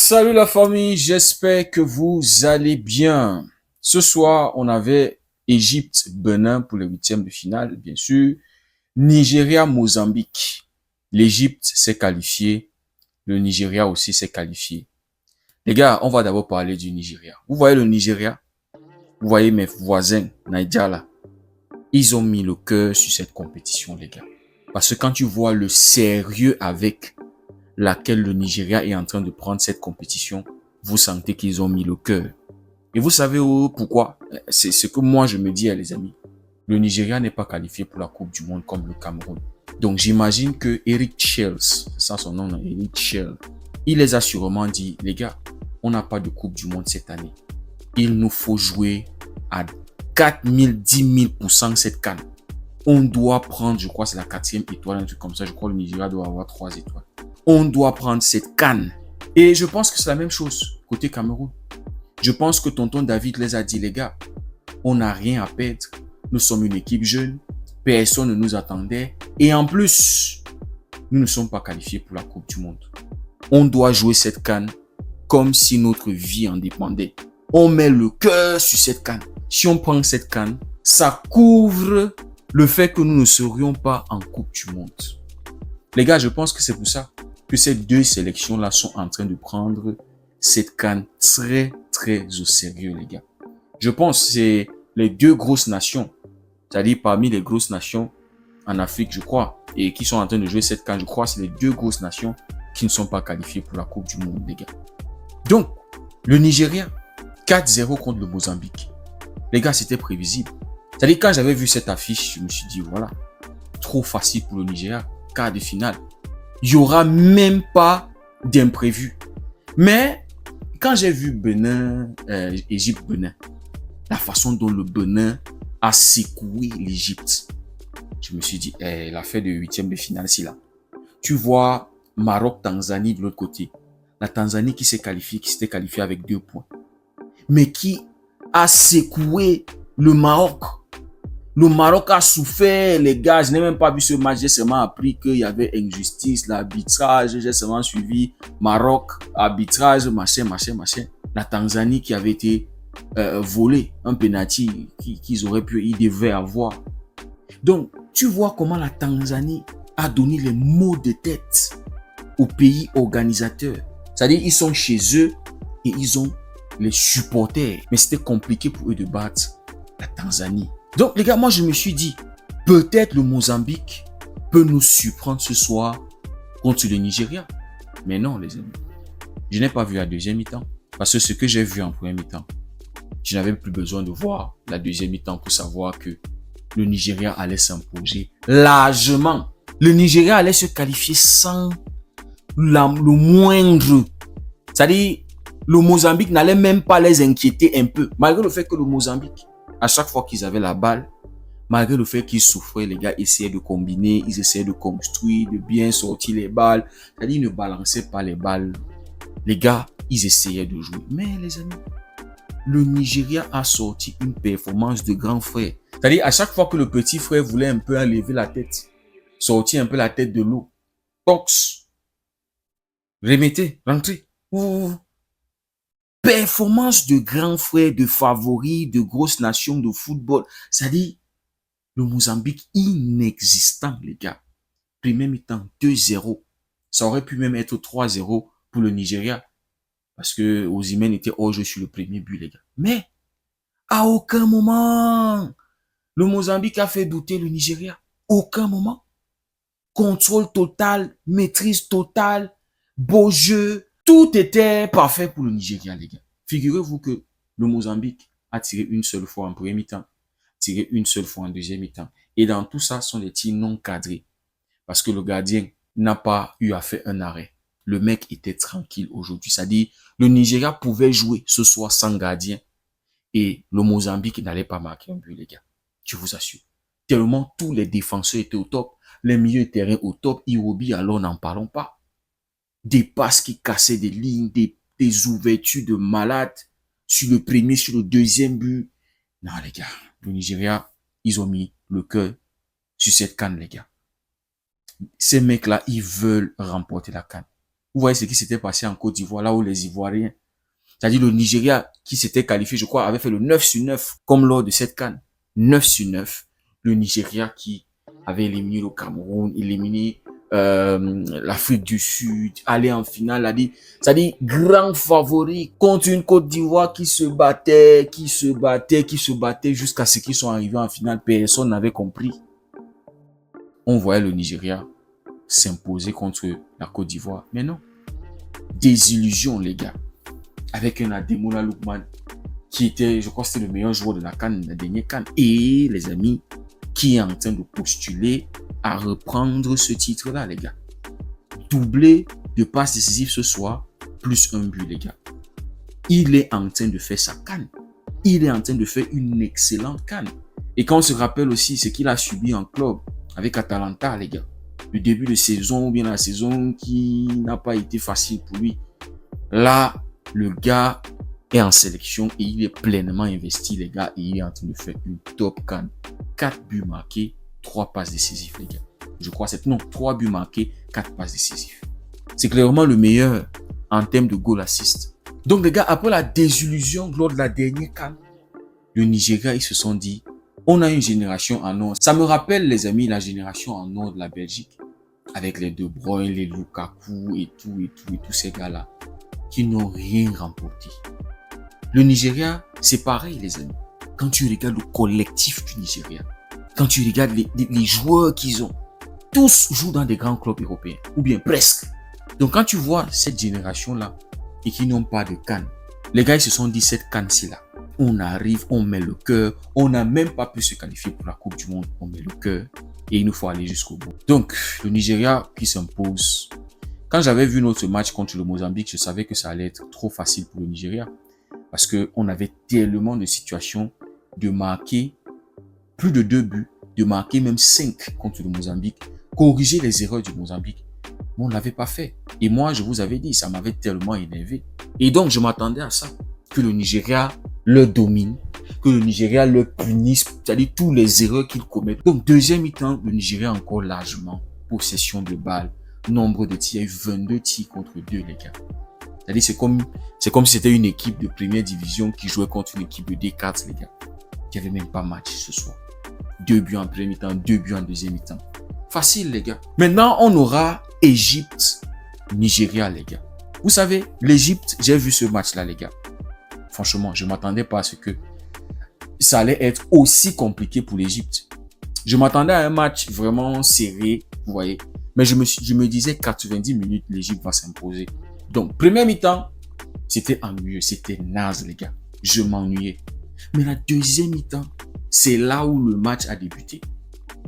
Salut la famille, j'espère que vous allez bien. Ce soir, on avait Égypte-Bénin pour les huitièmes de finale, bien sûr. Nigeria-Mozambique. L'Égypte s'est qualifiée, le Nigeria aussi s'est qualifié. Les gars, on va d'abord parler du Nigeria. Vous voyez le Nigeria? Vous voyez mes voisins, Naija là. Ils ont mis le cœur sur cette compétition, les gars. Parce que quand tu vois le sérieux avec laquelle le Nigeria est en train de prendre cette compétition, vous sentez qu'ils ont mis le cœur. Et vous savez pourquoi? C'est ce que moi je me dis, les amis. Le Nigeria n'est pas qualifié pour la Coupe du Monde comme le Cameroun. Donc j'imagine que Eric Chels, c'est ça son nom, Eric Chels, il les a sûrement dit, les gars, on n'a pas de Coupe du Monde cette année. Il nous faut jouer à 4000, 10 000% cette canne. On doit prendre, je crois c'est la 4e étoile, un truc comme ça. Je crois que le Nigeria doit avoir 3 étoiles. On doit prendre cette canne. Et je pense que c'est la même chose côté Cameroun. Je pense que tonton David les a dit, les gars, on n'a rien à perdre. Nous sommes une équipe jeune. Personne ne nous attendait. Et en plus, nous ne sommes pas qualifiés pour la Coupe du Monde. On doit jouer cette canne comme si notre vie en dépendait. On met le cœur sur cette canne. Si on prend cette canne, ça couvre le fait que nous ne serions pas en Coupe du Monde. Les gars, je pense que c'est pour ça que ces deux sélections-là sont en train de prendre cette canne très, très au sérieux, les gars. Je pense que c'est les deux grosses nations, c'est-à-dire parmi les grosses nations en Afrique, je crois, et qui sont en train de jouer cette canne, je crois que c'est les deux grosses nations qui ne sont pas qualifiées pour la Coupe du Monde, les gars. Donc, le Nigeria, 4-0 contre le Mozambique. Les gars, c'était prévisible. C'est-à-dire, quand j'avais vu cette affiche, je me suis dit, voilà, trop facile pour le Nigeria, quart de finale. Il n'y aura même pas d'imprévu. Mais, quand j'ai vu Bénin, Égypte-Bénin, la façon dont le Bénin a secoué l'Égypte, je me suis dit, l'affaire de huitième de finale, c'est là. Tu vois Maroc-Tanzanie de l'autre côté. La Tanzanie qui s'était qualifiée avec 2 points. Mais qui a secoué le Maroc. Le Maroc a souffert, les gars. Je n'ai même pas vu ce match. J'ai seulement appris qu'il y avait injustice, l'arbitrage. J'ai seulement suivi Maroc, arbitrage, machin. La Tanzanie qui avait été volée, un penalty qu'ils auraient pu, ils devaient avoir. Donc, tu vois comment la Tanzanie a donné les mots de tête aux pays organisateurs. C'est-à-dire, ils sont chez eux et ils ont les supporters. Mais c'était compliqué pour eux de battre la Tanzanie. Donc, les gars, moi, je me suis dit, peut-être le Mozambique peut nous surprendre ce soir contre le Nigeria. Mais non, les amis. Je n'ai pas vu la deuxième mi-temps. Parce que ce que j'ai vu en première mi-temps, je n'avais plus besoin de voir la deuxième mi-temps pour savoir que le Nigeria allait s'imposer largement. Le Nigeria allait se qualifier sans le moindre. C'est-à-dire, le Mozambique n'allait même pas les inquiéter un peu. Malgré le fait que le Mozambique, à chaque fois qu'ils avaient la balle, malgré le fait qu'ils souffraient, les gars essayaient de combiner, ils essayaient de construire, de bien sortir les balles. C'est-à-dire, ils ne balançaient pas les balles. Les gars, ils essayaient de jouer. Mais les amis, le Nigeria a sorti une performance de grand frère. C'est-à-dire, à chaque fois que le petit frère voulait un peu enlever la tête, sortir un peu la tête de l'eau, tox, remettez, rentrez. Ouh. Performance de grand frère, de favori, de grosse nation de football. C'est-à-dire, le Mozambique inexistant, les gars. Premier mi-temps, 2-0. Ça aurait pu même être 3-0 pour le Nigeria. Parce que Osimhen était hors jeu sur le premier but, les gars. Mais, à aucun moment, le Mozambique a fait douter le Nigeria. Aucun moment. Contrôle total, maîtrise totale, beau jeu. Tout était parfait pour le Nigeria, les gars. Figurez-vous que le Mozambique a tiré une seule fois en premier mi-temps, tiré une seule fois en deuxième mi-temps. Et dans tout ça, ce sont des tirs non cadrés. Parce que le gardien n'a pas eu à faire un arrêt. Le mec était tranquille aujourd'hui. C'est-à-dire, le Nigeria pouvait jouer ce soir sans gardien. Et le Mozambique n'allait pas marquer un but, les gars. Je vous assure. Tellement tous les défenseurs étaient au top. Les milieux de terrain au top. Iwobi, alors n'en parlons pas. Des passes qui cassaient des lignes, des ouvertures de malades sur le premier, sur le deuxième but. Non, les gars, le Nigeria, ils ont mis le cœur sur cette canne, les gars. Ces mecs-là, ils veulent remporter la canne. Vous voyez ce qui s'était passé en Côte d'Ivoire, là où les Ivoiriens, c'est-à-dire le Nigeria qui s'était qualifié, je crois, avait fait le 9 sur 9, comme lors de cette CAN. 9 sur 9. Le Nigeria qui avait éliminé le Cameroun, éliminé l'Afrique du Sud, aller en finale, c'est-à-dire grand favori contre une Côte d'Ivoire qui se battait jusqu'à ce qu'ils soient arrivés en finale. Personne n'avait compris. On voyait le Nigeria s'imposer contre la Côte d'Ivoire. Mais non. Désillusion, les gars. Avec un Ademola Lookman qui était, je crois, c'était le meilleur joueur de la CAN, la dernière CAN. Et les amis, qui est en train de postuler à reprendre ce titre-là, les gars. Doublé de passes décisives ce soir, plus un but, les gars. Il est en train de faire sa CAN. Il est en train de faire une excellente CAN. Et quand on se rappelle aussi ce qu'il a subi en club avec Atalanta, les gars. Le début de saison ou bien la saison qui n'a pas été facile pour lui. Là, le gars est en sélection et il est pleinement investi, les gars, et il est en train de faire une top CAN. 4 buts marqués, 3 passes décisives, les gars. Je crois c'est non, 3 buts marqués, 4 passes décisives. C'est clairement le meilleur en termes de goal assist. Donc, les gars, après la désillusion lors de la dernière CAN, le Nigeria, ils se sont dit, on a une génération en or. Ça me rappelle, les amis, la génération en or de la Belgique. Avec les De Bruyne, les Lukaku et tous ces gars-là qui n'ont rien remporté. Le Nigeria, c'est pareil, les amis. Quand tu regardes le collectif du Nigeria, quand tu regardes les joueurs qu'ils ont, tous jouent dans des grands clubs européens, ou bien presque. Donc quand tu vois cette génération-là et qui n'ont pas de CAN, les gars, ils se sont dit, cette CAN, c'est là. On arrive, on met le cœur, on n'a même pas pu se qualifier pour la Coupe du Monde, on met le cœur et il nous faut aller jusqu'au bout. Donc, le Nigeria qui s'impose. Quand j'avais vu notre match contre le Mozambique, je savais que ça allait être trop facile pour le Nigeria parce qu'on avait tellement de situations de marquer plus de 2 buts, de marquer même 5 contre le Mozambique, corriger les erreurs du Mozambique. Mais on ne l'avait pas fait. Et moi, je vous avais dit, ça m'avait tellement énervé. Et donc, je m'attendais à ça, que le Nigeria le domine, que le Nigeria le punisse, c'est-à-dire tous les erreurs qu'il commet. Donc, deuxième mi-temps, le Nigeria encore largement possession de balles, nombre de tirs, 22 tirs contre 2, les gars. C'est-à-dire, c'est comme si c'était une équipe de première division qui jouait contre une équipe de D4, les gars. Il n'y avait même pas match ce soir. 2 buts en premier mi-temps, 2 buts en deuxième mi-temps. Facile, les gars. Maintenant, on aura Égypte, Nigeria, les gars. Vous savez, l'Égypte, j'ai vu ce match-là, les gars. Franchement, je ne m'attendais pas à ce que ça allait être aussi compliqué pour l'Égypte. Je m'attendais à un match vraiment serré, vous voyez. Mais je me disais 90 minutes, l'Égypte va s'imposer. Donc, premier mi-temps, c'était ennuyeux, c'était naze, les gars. Je m'ennuyais. Mais la deuxième mi-temps, c'est là où le match a débuté.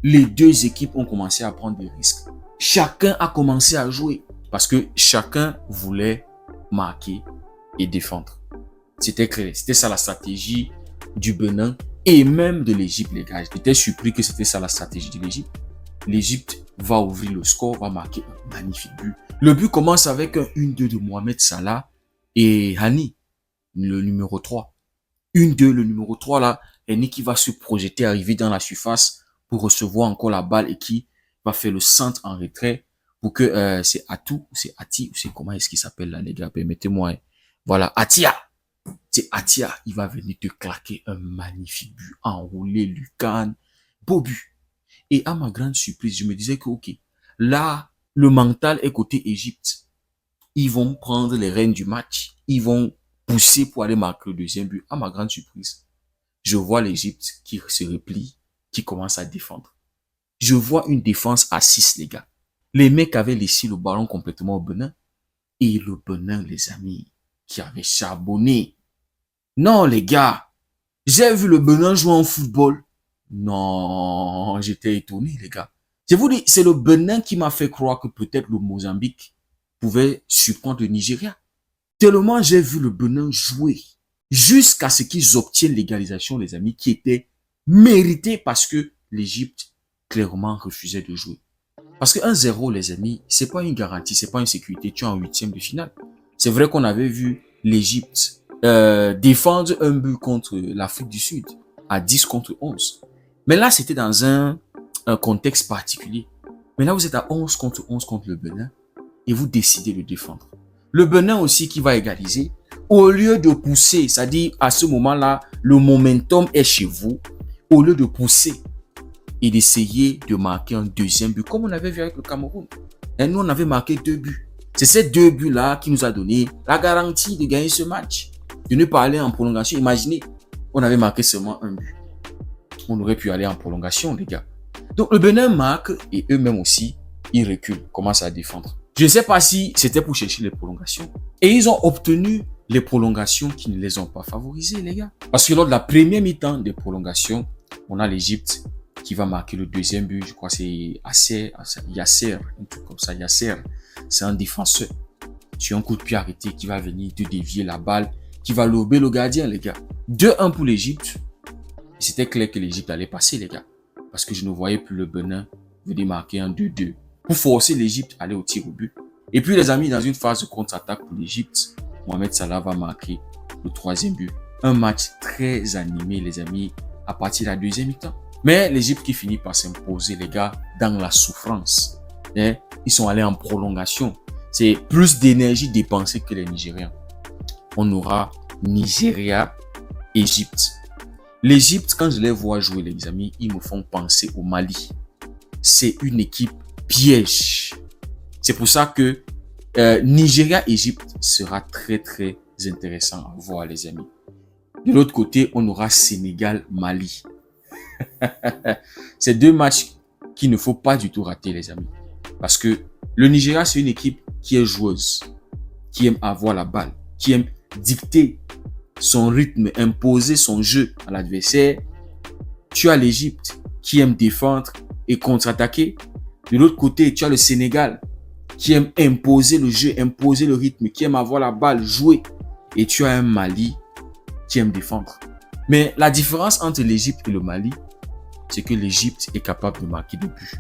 Les deux équipes ont commencé à prendre des risques. Chacun a commencé à jouer parce que chacun voulait marquer et défendre. C'était clair. C'était ça la stratégie du Bénin et même de l'Égypte, les gars. J'étais surpris que c'était ça la stratégie de l'Égypte. L'Égypte va ouvrir le score, va marquer un magnifique but. Le but commence avec un 1-2 de Mohamed Salah et Hani, le numéro 3. 1-2, le numéro 3 là, Hani qui va se projeter, arriver dans la surface pour recevoir encore la balle et qui va faire le centre en retrait pour que c'est Atou, c'est Ati, c'est comment est-ce qu'il s'appelle là, les gars, permettez-moi. Voilà, Atia. C'est Atia, il va venir te claquer un magnifique but, enrouler Lucan, beau but. Et à ma grande surprise, je me disais que ok, là, le mental est côté Égypte. Ils vont prendre les rênes du match, ils vont pousser pour aller marquer le deuxième but. À ma grande surprise, je vois l'Égypte qui se replie, qui commence à défendre. Je vois une défense à 6, les gars. Les mecs avaient laissé le ballon complètement au Bénin. Et le Bénin, les amis, qui avait charbonné. Non, les gars, j'ai vu le Bénin jouer en football. Non, j'étais étonné, les gars. Je vous dis, c'est le Bénin qui m'a fait croire que peut-être le Mozambique pouvait surprendre le Nigeria. Tellement j'ai vu le Bénin jouer jusqu'à ce qu'ils obtiennent l'égalisation, les amis, qui était méritée parce que l'Égypte clairement refusait de jouer. Parce que 1-0, les amis, c'est pas une garantie, c'est pas une sécurité. Tu es en huitième de finale. C'est vrai qu'on avait vu l'Égypte défendre un but contre l'Afrique du Sud à 10 contre 11. Mais là, c'était dans un contexte particulier. Mais là, vous êtes à 11 contre 11 contre le Bénin. et vous décidez de défendre. Le Bénin aussi qui va égaliser, au lieu de pousser, c'est-à-dire à ce moment-là, le momentum est chez vous, au lieu de pousser et d'essayer de marquer un deuxième but, comme on avait vu avec le Cameroun. Et nous, on avait marqué 2 buts. C'est ces 2 buts-là qui nous a donné la garantie de gagner ce match, de ne pas aller en prolongation. Imaginez, on avait marqué seulement 1 but. On aurait pu aller en prolongation, les gars. Donc, le Bénin marque et eux-mêmes aussi, ils reculent, commencent à défendre. Je ne sais pas si c'était pour chercher les prolongations. Et ils ont obtenu les prolongations qui ne les ont pas favorisés, les gars. Parce que lors de la première mi-temps des prolongations, on a l'Égypte qui va marquer le deuxième but. Je crois que c'est Yasser, un truc comme ça. Yasser, c'est un défenseur. Sur un coup de pied arrêté qui va venir de dévier la balle, qui va lober le gardien, les gars. 2-1 pour l'Égypte. C'était clair que l'Égypte allait passer, les gars. Parce que je ne voyais plus le Bénin venir marquer un 2-2 pour forcer l'Égypte à aller au tir au but. Et puis, les amis, dans une phase de contre-attaque pour l'Égypte, Mohamed Salah va marquer le 3e but. Un match très animé, les amis, à partir de la deuxième mi-temps. Mais l'Égypte qui finit par s'imposer, les gars, dans la souffrance. Ils sont allés en prolongation. C'est plus d'énergie dépensée que les Nigériens. On aura Nigeria, Égypte. L'Égypte, quand je les vois jouer, les amis, ils me font penser au Mali. C'est une équipe piège. C'est pour ça que Nigeria-Égypte sera très très intéressant à voir, les amis. De l'autre côté, on aura Sénégal-Mali. C'est 2 matchs qu'il ne faut pas du tout rater, les amis. Parce que le Nigeria, c'est une équipe qui est joueuse, qui aime avoir la balle, qui aime dicter son rythme, imposer son jeu à l'adversaire. Tu as l'Égypte qui aime défendre et contre-attaquer. De l'autre côté, tu as le Sénégal qui aime imposer le jeu, imposer le rythme, qui aime avoir la balle, jouer. Et tu as un Mali qui aime défendre. Mais la différence entre l'Égypte et le Mali, c'est que l'Égypte est capable de marquer des buts.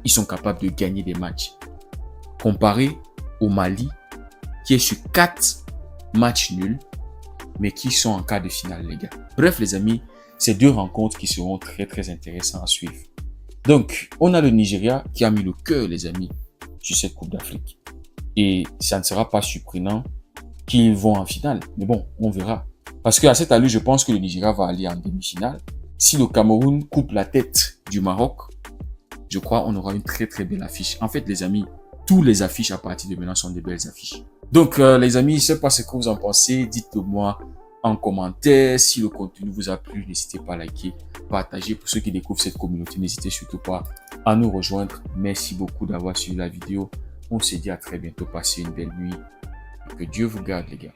Ils sont capables de gagner des matchs. Comparé au Mali, qui est sur 4 matchs nuls, mais qui sont en quart de finale, les gars. Bref, les amis, c'est 2 rencontres qui seront très, très intéressantes à suivre. Donc, on a le Nigeria qui a mis le cœur, les amis, sur cette Coupe d'Afrique. Et ça ne sera pas surprenant qu'ils vont en finale. Mais bon, on verra. Parce qu'à cette allure, je pense que le Nigeria va aller en demi-finale. Si le Cameroun coupe la tête du Maroc, je crois qu'on aura une très, très belle affiche. En fait, les amis, tous les affiches à partir de maintenant sont des belles affiches. Donc, les amis, je ne sais pas ce que vous en pensez. Dites-le-moi en commentaire. Si le contenu vous a plu, n'hésitez pas à liker, partager. Pour ceux qui découvrent cette communauté, n'hésitez surtout pas à nous rejoindre. Merci beaucoup d'avoir suivi la vidéo. On se dit à très bientôt. Passez une belle nuit. Et que Dieu vous garde, les gars.